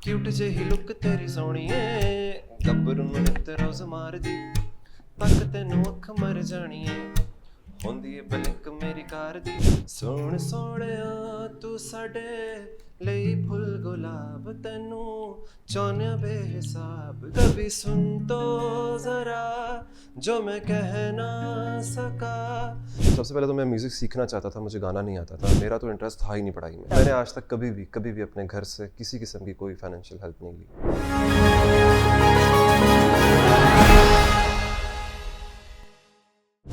Cute जेही look तेरी सोहणीए गब्बरू ਨੂੰ ਨਿੱਤ ਰੋਜ਼ ਮਾਰਦੀ ਤੱਕ ਤੈਨੂੰ ਅੱਖ ਮਰ ਜਾਣੀਏ ਹੁੰਦੀ ਏ ਬਲਿੰਕ ਮੇਰੀ ਕਾਰ ਦੀ ਸੋਹਣ ਸੋਹਣਿਆ ਤੂੰ ਸਾਡੇ ਲਈ ਫੁੱਲ ਗੁਲਾਬ ਤੈਨੂੰ ਚਾਹੁੰਨਿਆ ਬੇਹਿਸਾਬ कभी सुन तो जरा जो मैं कह ना सका। सबसे पहले तो मैं म्यूज़िक सीखना चाहता था, मुझे गाना नहीं आता था, मेरा तो इंटरेस्ट था ही नहीं पढ़ाई में। मैंने आज तक कभी भी अपने घर से किसी किस्म की कोई फाइनेंशियल हेल्प नहीं ली।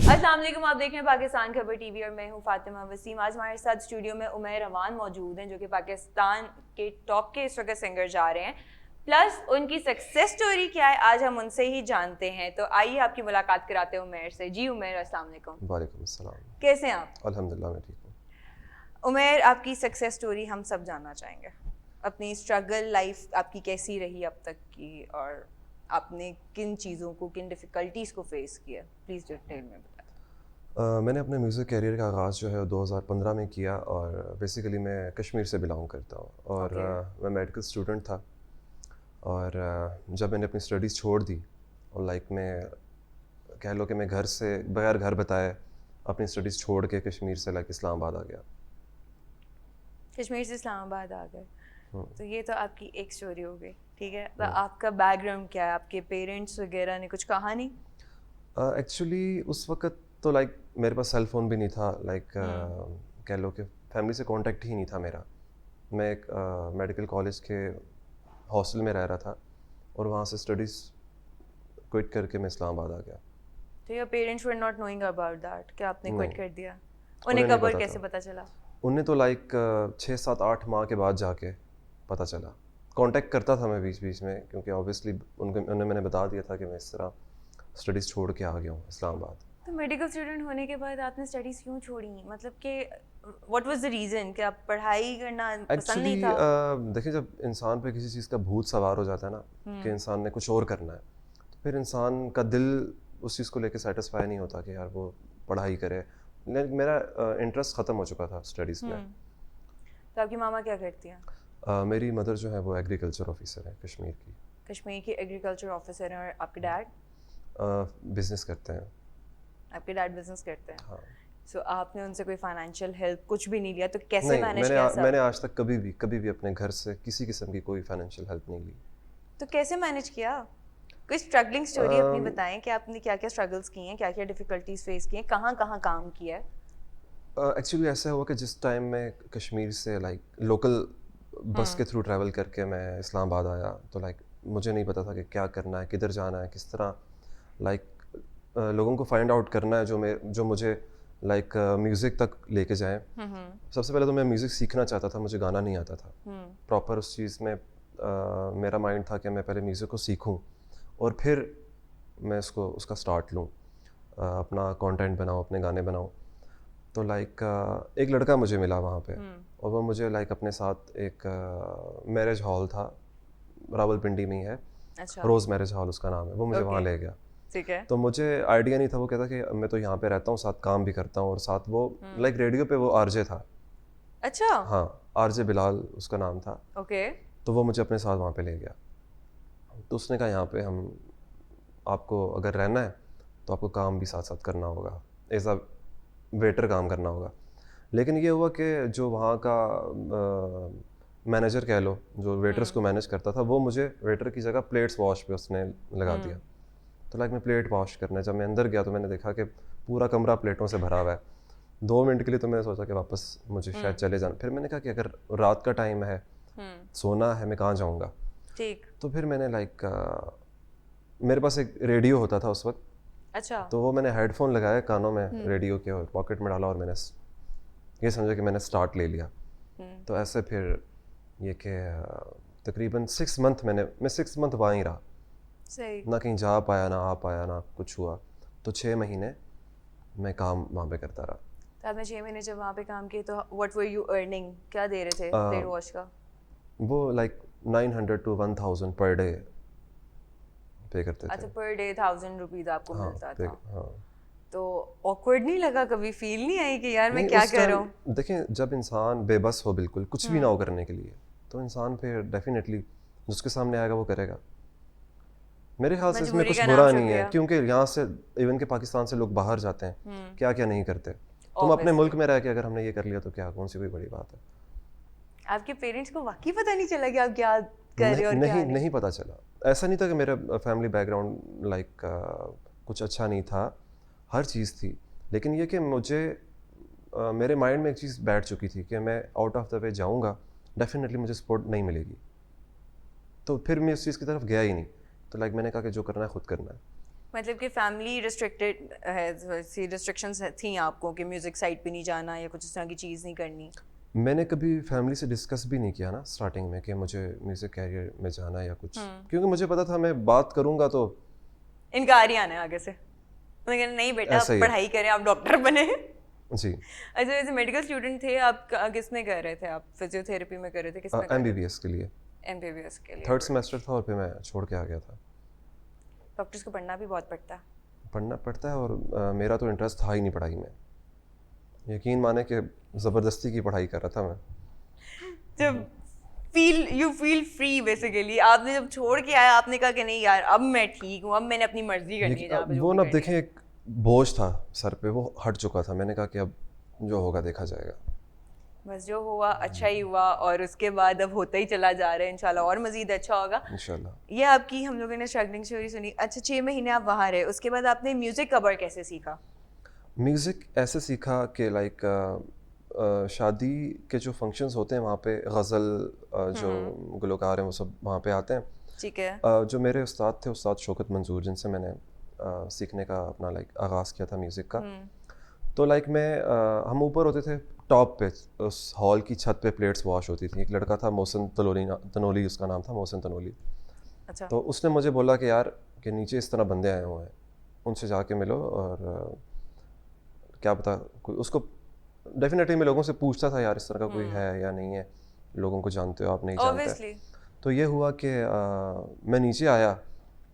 अस्सलाम वालेकुम, आप देख रहे हैं पाकिस्तान खबर टीवी और मैं हूं फातिमा वसीम। आज हमारे साथ स्टूडियो में उमैर अमान मौजूद हैं जो कि पाकिस्तान के टॉप के इस वक्त सिंगर जा रहे हैं, प्लस उनकी सक्सेस स्टोरी क्या है आज हम उनसे ही जानते हैं। तो आइए आपकी मुलाकात कराते हैं उमैर से। जी उमैर, अस्सलाम वालेकुम। वालेकुम अस्सलाम। कैसे हैं आप? अल्हम्दुलिल्लाह मैं ठीक हूँ। उमैर, आपकी सक्सेस स्टोरी हम सब जानना चाहेंगे। अपनी स्ट्रगल लाइफ आपकी कैसी रही अब तक की, और आपने किन चीज़ों को, किन डिफ़िकल्टीज़ को फेस किया, प्लीज़ डिटेल में बताएं। मैंने अपने म्यूज़िक कैरियर का आगाज़ जो है 2015 में किया और बेसिकली मैं कश्मीर से बिलोंग करता हूँ और मैं मेडिकल स्टूडेंट था। और जब मैंने अपनी स्टडीज़ छोड़ दी और मैं कह लो कि मैं घर से बगैर घर बताए अपनी स्टडीज़ छोड़ के कश्मीर से इस्लामाबाद आ गया। कश्मीर से इस्लामाबाद आ गए, तो ये तो आपकी एक स्टोरी हो गई, ठीक है। तो आपका बैकग्राउंड क्या है? आपके पेरेंट्स वगैरह ने कुछ कहा नहीं? एक्चुअली उस वक्त तो मेरे पास सेल फ़ोन भी नहीं था, कह लो कि फैमिली से कांटेक्ट ही नहीं था मेरा। मैं एक मेडिकल कॉलेज के हॉस्टल में रह रहा था और वहाँ से स्टडीज़ क्विट करके मैं इस्लामाबाद आ गया। तो your parents were not knowing about that कि आपने क्विट कर दिया? उन्हें उन्हें कब और पता कैसे था। पता चला? उन्हें तो 6-7-8 माह के बाद जाके पता चला। कांटेक्ट करता था मैं बीच बीच में, क्योंकि ऑब्वियसली उन्हें मैंने बता दिया था कि मैं इस तरह स्टडीज़ छोड़ के आ गया हूँ इस्लामाबाद। तो मेडिकल स्टूडेंट होने के बाद आपने स्टडीज़ क्यों छोड़ी? मतलब कि व्हाट वाज द रीज़न कि आप पढ़ाई करना पसंद नहीं था? देखिए, जब इंसान पे किसी चीज़ का भूत सवार हो जाता है ना कि इंसान ने कुछ और करना है, तो फिर इंसान का दिल उस चीज़ को लेके सेटिस्फाई नहीं होता कि यार वो पढ़ाई करे। मेरा इंटरेस्ट ख़त्म हो चुका था स्टडीज़ में। तो आपकी मामा क्या करती हैं? मेरी मदर जो है वो एग्रीकल्चर ऑफिसर है कश्मीर की। कश्मीर की एग्रीकल्चर ऑफिसर हैं। और आपके डैड? बिज़नेस करते हैं। आपके डैड बिजनेस करते हैं? हाँ। सो आपने उनसे कोई फाइनेंशियल हेल्प कुछ भी नहीं लिया? तो कैसे नहीं, मैनेज किया सब? मैंने आज तक कभी भी अपने घर से किसी किस्म की कोई फाइनेंशियल हेल्प नहीं ली। तो कैसे मैनेज किया? कोई स्ट्रगलिंग स्टोरी अपनी बताएं कि आपने क्या क्या स्ट्रगल्स किए हैं, क्या क्या डिफिकल्टीज फेस की हैं, कहाँ कहाँ काम किया है? एक्चुअली ऐसा हुआ कि जिस टाइम मैं कश्मीर से लोकल बस के थ्रू ट्रैवल करके मैं इस्लामाबाद आया, तो मुझे नहीं पता था कि क्या करना है, किधर जाना है, किस तरह लोगों को फाइंड आउट करना है जो मुझे म्यूज़िक तक लेके जाएं। सबसे पहले तो मैं म्यूज़िक सीखना चाहता था, मुझे गाना नहीं आता था प्रॉपर। उस चीज़ में मेरा माइंड था कि मैं पहले म्यूज़िक को सीखूं और फिर मैं उसका स्टार्ट लूं, अपना कंटेंट बनाऊं, अपने गाने बनाऊं। तो एक लड़का मुझे मिला वहाँ पे और वो मुझे अपने साथ एक मैरिज हॉल था, रावलपिंडी में ही है। अच्छा। रोज़ मैरिज हॉल उसका नाम है। वो मुझे वहाँ ले गया। ठीक है। तो मुझे आइडिया नहीं था। वो कहता कि मैं तो यहाँ पे रहता हूँ, साथ काम भी करता हूँ और साथ वो रेडियो पे वो आरजे था। अच्छा। हाँ, आरजे बिलाल उसका नाम था। ओके। तो वो मुझे अपने साथ वहाँ पे ले गया। तो उसने कहा यहाँ पे आपको अगर रहना है तो आपको काम भी साथ साथ करना होगा, एज अ वेटर काम करना होगा। लेकिन ये हुआ कि जो वहाँ का मैनेजर कह लो, जो वेटर्स को मैनेज करता था, वो मुझे वेटर की जगह प्लेट्स वॉश पे उसने लगा दिया। तो मैं प्लेट वॉश करना है। जब मैं अंदर गया तो मैंने देखा कि पूरा कमरा प्लेटों से भरा हुआ है। 2 मिनट के लिए तो मैंने सोचा कि वापस मुझे शायद चले जाना। फिर मैंने कहा कि अगर रात का टाइम है, सोना है, मैं कहाँ जाऊँगा। ठीक। तो फिर मैंने मेरे पास एक रेडियो होता था उस वक्त। अच्छा। तो वो मैंने हेडफोन लगाया कानों में रेडियो के और पॉकेट में डाला और मैंने ये समझा कि मैंने स्टार्ट ले लिया। तो ऐसे फिर ये कि तकरीबन 6 मंथ मैं 6 मंथ वहाँ ही रहा। सही। ना कहीं जा पाया, ना आ पाया, ना कुछ हुआ। तो 6 महीने मैं काम वहाँ पे करता रहा। तो आपने 6 महीने जब वहाँ पे काम किए तो व्हाट वर यू अर्निंग? क्या दे रहे थे प्लेट वॉश का? वो 900 to 1000 पर डे पे करते थे। अच्छा, पर डे 1000 रुपीज आपको मिलता था? हाँ। तो ऑकवर्ड नहीं लगा? कभी फील नहीं आई कि यार मैं क्या कर रहा हूँ? देखें, जब इंसान बेबस हो, बिल्कुल कुछ भी ना हो करने के लिए, तो इंसान फिर डेफिनेटली जिसके सामने आएगा वो करेगा। मेरे ख्याल से इसमें मजबूरी कुछ का बुरा नाम नहीं है, शुक्रिया। क्योंकि यहाँ से इवन के पाकिस्तान से लोग बाहर जाते हैं, क्या क्या नहीं करते। तुम अपने Obviously. मुल्क में रह के अगर हमने ये कर लिया तो क्या, कौन सी कोई बड़ी बात है। आपके पेरेंट्स को वाकई पता नहीं चला कि आप क्या कर रहे हो और क्या नहीं नहीं? नहीं पता चला। ऐसा नहीं था कि मेरा फैमिली बैकग्राउंड लाइक कुछ अच्छा नहीं था, हर चीज़ थी, लेकिन ये कि मुझे मेरे माइंड में एक चीज़ बैठ चुकी थी कि मैं आउट ऑफ द वे जाऊँगा, डेफिनेटली मुझे सपोर्ट नहीं मिलेगी। तो फिर मैं इस चीज़ की तरफ गया ही नहीं। तो लाइक मैंने कहा कि जो करना है खुद करना है। मतलब कि फैमिली रिस्ट्रिक्टेड है, सी रिस्ट्रिक्शंस थी आपको कि म्यूजिक साइड पे नहीं जाना या कुछ इस तरह की चीज़ नहीं करनी? मैंने कभी फैमिली से डिस्कस भी नहीं किया ना स्टार्टिंग में कि मुझे म्यूज़िक कैरियर में जाना या कुछ, क्योंकि मुझे पता था मैं बात करूँगा तो इनकार ही आना है आगे से, उन्होंने कहना नहीं बेटा ऐसा आप ही है। पढ़ाई करें, आप डॉक्टर बने। जी। अच्छा, एज मेडिकल स्टूडेंट थे आप, किस में कर रहे थे आप? फिजियोथेरेपी में कर रहे थे, किस में कर रहे थे? MBBS के लिए MBBS के लिए। 3rd सेमेस्टर था और फिर मैं छोड़ के आ गया था। डॉक्टर्स को पढ़ना भी बहुत पड़ता है। पढ़ना पड़ता है, और मेरा तो इंटरेस्ट था ही नहीं पढ़ाई में। यकीन माने कि ज़बरदस्ती की पढ़ाई कर रहा था मैं। जब यू फील फ्री बेसिकली, आपने जब छोड़ के आया आपने कहा कि नहीं यार अब मैं ठीक हूँ, अब मैंने अपनी मर्जी करनी है जहाँ पे जो वो भी ना करनी है। देखें, एक बोझ था सर पे, वो हट चुका था। मैंने कहा कि अब जो होगा देखा जाएगा। बस जो हुआ अच्छा ही हुआ, और उसके बाद अब होता ही चला जा रहा है, इंशाल्लाह और मजीद अच्छा होगा इंशाल्लाह। ये आपकी हम लोगों ने स्ट्रगलिंग स्टोरी सुनी। अच्छा, 6 महीने आप वहाँ रहे, उसके बाद आपने म्यूजिक कवर कैसे सीखा? म्यूज़िक ऐसे सीखा कि लाइक शादी के जो फंक्शंस होते हैं वहाँ पे गज़ल जो गुलकार हैं वो सब वहाँ पे आते हैं। ठीक है। जो मेरे उस्ताद थे, उस्ताद शौकत मंजूर, जिनसे मैंने सीखने का अपना लाइक आगाज़ किया था म्यूज़िक का। तो लाइक मैं हम ऊपर होते थे टॉप पे, उस हॉल की छत पे प्लेट्स वॉश होती थी। एक लड़का था मोहसिन तनोली उसका नाम था, मोहसिन तनोली। अच्छा। तो उसने मुझे बोला कि यार कि नीचे इस तरह बंदे आए हुए हैं, उनसे जाके मिलो, और क्या पता कोई उसको, डेफिनेटली मैं लोगों से पूछता था यार इस तरह का कोई है या नहीं है, लोगों को जानते हो आप, नहीं जानते। ऑब्वियसली। तो ये हुआ कि मैं नीचे आया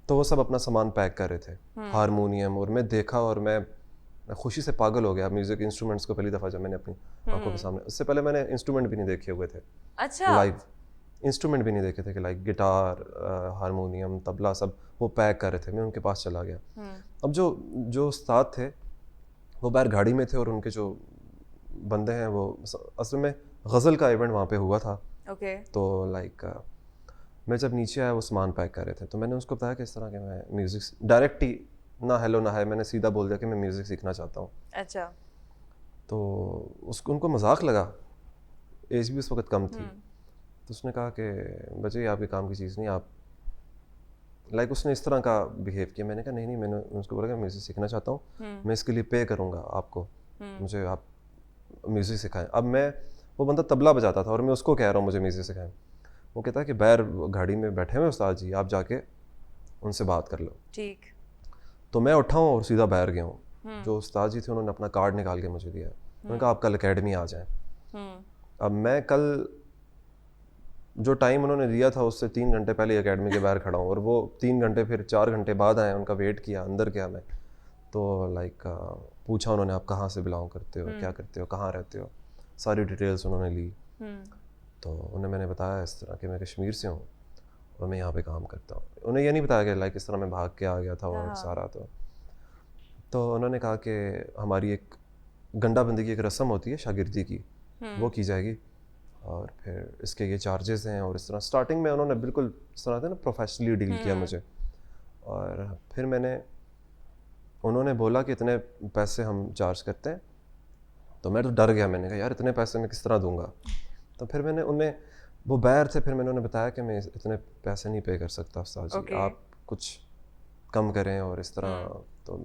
तो वो सब अपना सामान पैक कर रहे थे, हारमोनियम, और मैं देखा और मैं खुशी से पागल हो गया म्यूज़िक इंस्ट्रूमेंट्स को। पहली दफ़ा जब मैंने अपनी आंखों के सामने, उससे पहले मैंने इंस्ट्रूमेंट भी नहीं देखे हुए थे, अच्छा। लाइव इंस्ट्रूमेंट भी नहीं देखे थे कि लाइक गिटार, हारमोनियम, तबला, सब वो पैक कर रहे थे। मैं उनके पास चला गया। अब जो उस्ताद थे वो बाहर गाड़ी में थे, और उनके जो बंदे हैं वो असल में गज़ल का इवेंट वहाँ पे हुआ था। ओके। तो लाइक मैं जब नीचे आया वो सामान पैक कर रहे थे, तो मैंने उसको बताया कि इस तरह के मैं म्यूज़िक, डायरेक्ट ही ना हेलो ना हाय, मैंने सीधा बोल दिया कि मैं म्यूज़िक सीखना चाहता हूँ। अच्छा। तो उसको उनको मजाक लगा, एज भी उस वक्त कम थी। तो उसने कहा कि बच्चे ये आपके काम की चीज़ नहीं, आप लाइक उसने इस तरह का बिहेव किया। मैंने कहा नहीं, मैंने उसको बोला कि म्यूज़िक सीखना चाहता हूँ, मैं इसके लिए पे करूँगा आपको, मुझे आप म्यूज़िक सिखाएं। अब मैं, वो बंदा तबला बजाता था और मैं उसको कह रहा हूँ मुझे म्यूज़िक सिखाएं। वो कहता है कि बाहर गाड़ी में बैठे हुए उस्ताद जी, आप जाके उनसे बात कर लो। ठीक। तो मैं उठा हूँ और सीधा बाहर गया हूँ। जो उस्ताद जी थे उन्होंने अपना कार्ड निकाल के मुझे दिया, उन्होंने कहा आप कल अकेडमी आ जाएं। अब मैं कल जो टाइम उन्होंने दिया था उससे 3 घंटे पहले एकेडमी के बाहर खड़ा हूँ, और वो 3 घंटे फिर 4 घंटे बाद आए, उनका वेट किया, अंदर गया मैं। तो लाइक पूछा उन्होंने आप कहाँ से बिलोंग करते हो, क्या करते हो, कहाँ रहते हो, सारी डिटेल्स उन्होंने ली। तो उन्हें मैंने बताया इस तरह कि मैं कश्मीर से हूँ और मैं यहाँ पे काम करता हूँ। उन्हें ये नहीं बताया कि लाइक इस तरह मैं भाग के आ गया था और सारा। तो उन्होंने कहा कि हमारी एक गंडाबंदी की एक रस्म होती है शागिर्दी की, वो की जाएगी, और फिर इसके ये चार्जेस हैं, और इस तरह स्टार्टिंग में उन्होंने बिल्कुल इस तरह से ना प्रोफेशनली डील किया मुझे। और फिर उन्होंने बोला कि इतने पैसे हम चार्ज करते हैं। तो मैं तो डर गया, मैंने कहा यार इतने पैसे मैं किस तरह दूंगा। तो फिर वो बाहर थे, फिर मैंने उन्हें बताया कि मैं इतने पैसे नहीं पे कर सकता उस्ताद जी, आप कुछ कम करें और इस तरह। तो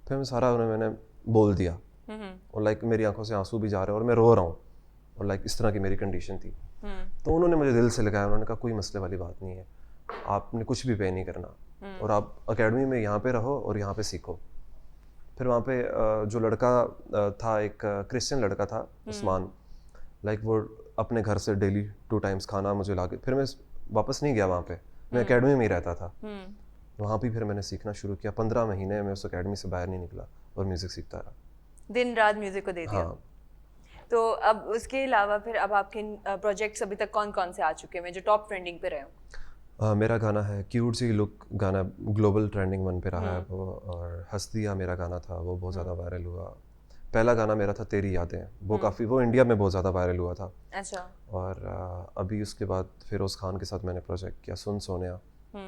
फिर मैंने बोल दिया, और लाइक मेरी आंखों से आंसू भी जा रहे हैं और मैं रो रहा हूँ, और लाइक इस तरह की मेरी कंडीशन थी। तो उन्होंने मुझे दिल से लगाया, उन्होंने कहा कोई मसले वाली बात नहीं है, आपने कुछ भी पे नहीं करना, और आप एकेडमी में यहाँ पे रहो और यहाँ पे सीखो। फिर वहाँ पे जो लड़का था, एक क्रिश्चियन लड़का था, उस्मान, लाइक वो अपने घर से डेली 2 टाइम्स खाना मुझे ला के, फिर मैं वापस नहीं गया वहाँ पे, मैं एकेडमी में ही रहता था। वहाँ भी फिर मैंने सीखना शुरू किया। 15 महीने मैं उस एकेडमी से बाहर नहीं निकला और म्यूज़िक सीखता रहा, दिन रात म्यूजिक को दे दिया। हाँ। तो अब उसके अलावा फिर अब आपके प्रोजेक्ट्स अभी तक कौन कौन से आ चुके हैं जो टॉप ट्रेंडिंग पे रहे हो? मेरा गाना है क्यूट सी लुक, गाना ग्लोबल ट्रेंडिंग 1 पे रहा है वो, और हंस दिया मेरा गाना था वो बहुत ज़्यादा वायरल हुआ। पहला गाना मेरा था तेरी यादें, वो काफ़ी, वो इंडिया में बहुत ज़्यादा वायरल हुआ था। अच्छा। और अभी उसके बाद फिरोज़ खान के साथ मैंने प्रोजेक्ट किया सुन सोनिया,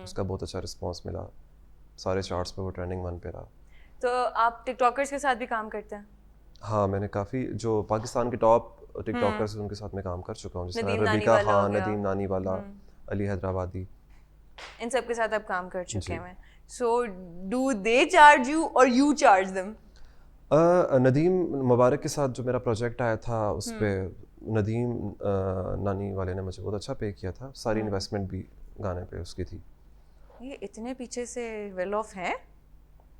उसका बहुत अच्छा रिस्पॉन्स मिला, सारे चार्ट्स पे वो ट्रेंडिंग 1 पे रहा। तो आप टिकटॉकर्स के साथ भी काम करते हैं? हाँ, मैंने काफ़ी जो पाकिस्तान के टॉप टिकटॉकर्स उनके साथ मैं काम कर चुका हूँ, जिस तरह नदीम रबीका नानीवाला हो खान, गया। नदीम नानीवाला, अली हैदराबादी। इन सब के साथ आप काम कर चुके जी। हैं। So do they charge you और यू चार्ज देम? नदीम मुबारक के साथ जो मेरा प्रोजेक्ट आया था उस पे नदीम नानी वाले ने मुझे बहुत अच्छा पे किया था, सारी इन्वेस्टमेंट भी गाने पे उसकी थी। ये इतने पीछे से वेल ऑफ हैं?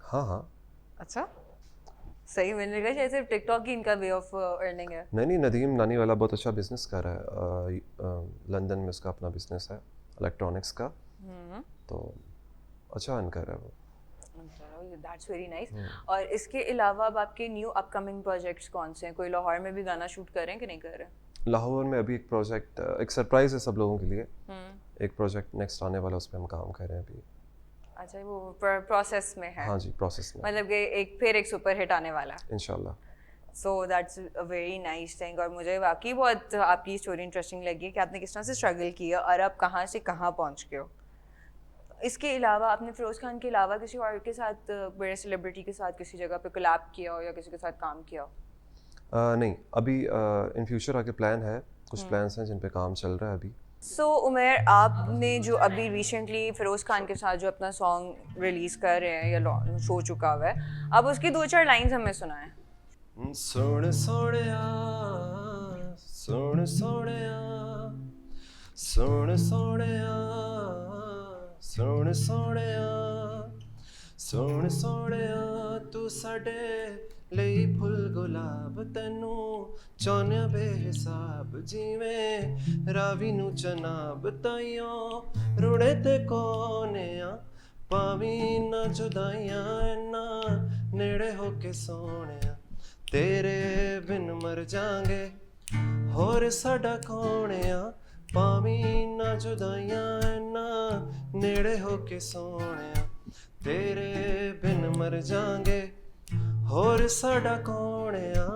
हाँ हाँ। अच्छा, सही मिलने लगा शायद सिर्फ टिकटॉक ही इनका वे ऑफ अर्निंग है। नहीं, नदीम नानी वाला बहुत अच्छा बिजनेस कर रहा है, लंदन में उसका अपना बिजनेस है इलेक्ट्रॉनिक्स का, तो अच्छा अर्न कर रहा है वो। That's very nice. और इसके अलावा अब आपके न्यू अपकमिंग प्रोजेक्ट्स कौन से हैं? कोई लाहौर में भी गाना शूट कर रहे हैं कि नहीं कर रहे हैं? लाहौर में अभी एक प्रोजेक्ट, एक सरप्राइज है सब लोगों के लिए, एक प्रोजेक्ट नेक्स्ट आने वाला, उस पर हम काम कर रहे हैं अभी। अच्छा, वो प्रोसेस में है? हाँ जी, प्रोसेस में, मतलब कि फिर एक सुपर हिट आने वाला है। इंशाल्लाह। So that's a very nice thing. और मुझे वाकई बहुत आपकी स्टोरी इंटरेस्टिंग लगी कि आपने किस तरह से स्ट्रगल किया और अब कहाँ से कहाँ पहुँच गए हो। इसके अलावा आपने फिरोज़ खान के अलावा किसी और के साथ, बड़े सेलिब्रिटी के साथ किसी जगह पे कोलैब किया हो या किसी के साथ काम किया हो? नहीं, अभी इन फ्यूचर आगे प्लान है, कुछ प्लान्स हैं जिन पे काम चल रहा है अभी। सो उमर, आपने जो अभी रिसेंटली फिरोज़ खान के साथ जो अपना सॉन्ग रिलीज़ कर रहे हैं या शो चुका हुआ है, अब उसकी 2-4 लाइन्स हमें सुनाएं। सोण सोणिया, सोण सोणिया, सोण सोणिया, सोण सोणिया, सोण सोणिया, तू साडे ਲਈ ਫੁੱਲ ਗੁਲਾਬ, ਤੈਨੂੰ ਚਾਹੁੰਦਿਆਂ ਬੇਹਿਸਾਬ, ਜਿਵੇਂ ਰਾਵੀ ਨੂੰ ਚਨਾਬ, ਤਾਈਓ ਰੁੜੇ ਤੇ ਕੋਨਿਆ, ਪਾਵੀਂ ਨਾ ਜੁਦਾਈਆਂ ਇੰਨਾ ਨੇੜੇ ਹੋ ਕੇ ਸੋਹਣਿਆ, ਤੇਰੇ ਬਿਨ ਮਰ ਜਾਾਂਗੇ ਹੋਰ ਸਾਡਾ ਕੌਣਿਆ, ਪਾਵੀਂ ਨਾ ਜੁਦਾਈਆਂ ਇੰਨਾ ਨੇੜੇ ਹੋ ਕੇ ਸੋਹਣਿਆ, ਤੇਰੇ ਬਿਨ ਮਰ ਜਾਾਂਗੇ ਹੋਰ ਸਾਡਾ ਕੌਣਿਆ।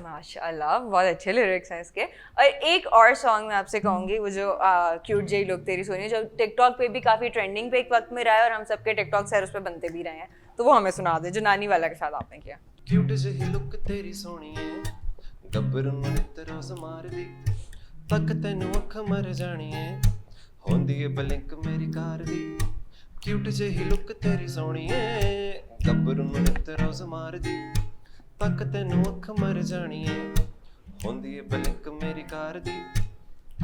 माशाल्लाह, बहुत अच्छे लिरिक्स हैं इसके। और एक और सॉन्ग मैं आपसे कहूँगी, वो जो क्यूट जेई लुक तेरी सोनी, जो टिकटॉक पे भी काफ़ी ट्रेंडिंग पे एक वक्त में रहा है और हम सबके टिकटॉक सर उस पर बनते भी रहे हैं, तो वो हमें सुना दे, जो नानी वाला के साथ आपने किया। क्यूट ਜਿਹੀ ਲੁੱਕ ਤੇਰੀ ਸੋਹਣੀ ਏ, ਗੱਭਰੂ ਨੂੰ ਨਿੱਤ ਰੋਜ਼ ਮਾਰਦੀ, ਤੱਕ ਤੈਨੂੰ ਅੱਖ ਮਰ ਜਾਣੀ ਏ, ਹੁੰਦੀ ਏ ਬਲਿੰਕ ਮੇਰੀ ਕਾਰ ਦੀ। क्यूट ਜਿਹੀ ਲੁੱਕ ਤੇਰੀ ਸੋਹਣੀ ਏ, ਗੱਭਰੂ ਨੂੰ ਨਿੱਤ ਰੋਜ਼ ਮਾਰਦੀ, ਤੱਕ ਤੈਨੂੰ ਅੱਖ ਮਰ ਜਾਣੀ ਏ, ਹੁੰਦੀ ਏ ਬਲਿੰਕ ਮੇਰੀ ਕਾਰ ਦੀ।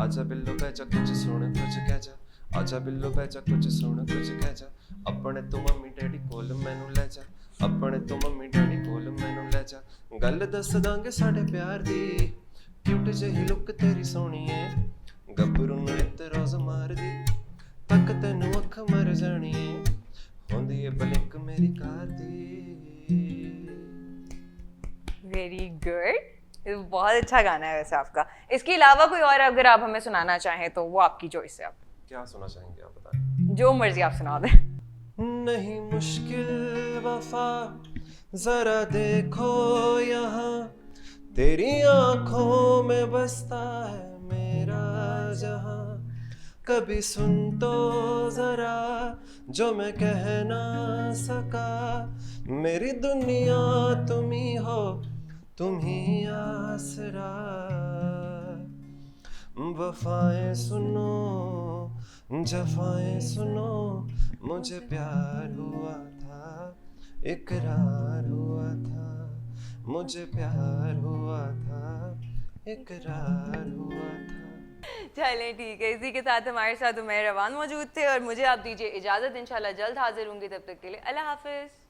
ਆਜਾ ਬਿੱਲੋ ਬਹਿ ਜਾ, ਕੁਝ ਸੁਣ ਕੁਝ ਕਹਿ ਜਾ, ਆਜਾ ਬਿੱਲੋ ਬਹਿ ਜਾ, ਕੁਝ ਸੁਣ ਕੁਝ ਕਹਿ ਜਾ, ਆਪਣੇ ਤੋਂ ਮੰਮੀ ਡੈਡੀ ਕੋਲ ਮੈਨੂੰ ਲੈ ਜਾ, ਆਪਣੇ ਤੋਂ ਮੰਮੀ ਡੈਡੀ ਕੋਲ ਮੈਨੂੰ ਲੈ ਜਾ, ਗੱਲ ਦੱਸ ਦਾਂਗੇ ਸਾਡੇ ਪਿਆਰ ਦੀ। ਕਿਊਟ ਜਿਹੀ ਲੁੱਕ ਤੇਰੀ ਸੋਹਣੀ ਏ, ਗੱਭਰੂ ਨੂੰ ਨਿੱਤ ਰੋਜ਼ ਮਾਰਦੀ, ਤੱਕ ਤੈਨੂੰ ਅੱਖ ਮਰ ਜਾਣੀ ਏ, ਹੁੰਦੀ ਏ ਬਲਿੰਕ ਮੇਰੀ ਕਾਰ ਦੀ। वेरी गुड, बहुत अच्छा गाना है वैसे आपका। इसके अलावा कोई और अगर आप हमें सुनाना चाहें तो वो आपकी चॉइस है। आप क्या सुना चाहेंगे, आप बताएं। जो मर्जी आप सुना दें। नहीं मुश्किल वफा जरा देखो यहाँ, तेरी आंखों में बसता है मेरा जहां, कभी सुन तो जरा जो मैं कह ना सका, मेरी दुनिया तुम ही हो, तुम ही आसरा, वफाएं सुनो जफाएं सुनो, मुझे प्यार हुआ था, इकरार हुआ था, मुझे प्यार हुआ था, इकरार हुआ था। चलें ठीक है, इसी के साथ हमारे साथ उमैर रवान मौजूद थे और मुझे आप दीजिए इजाज़त। इंशाल्लाह जल्द हाजिर होंगी, तब तक के लिए अल्लाह हाफिज़।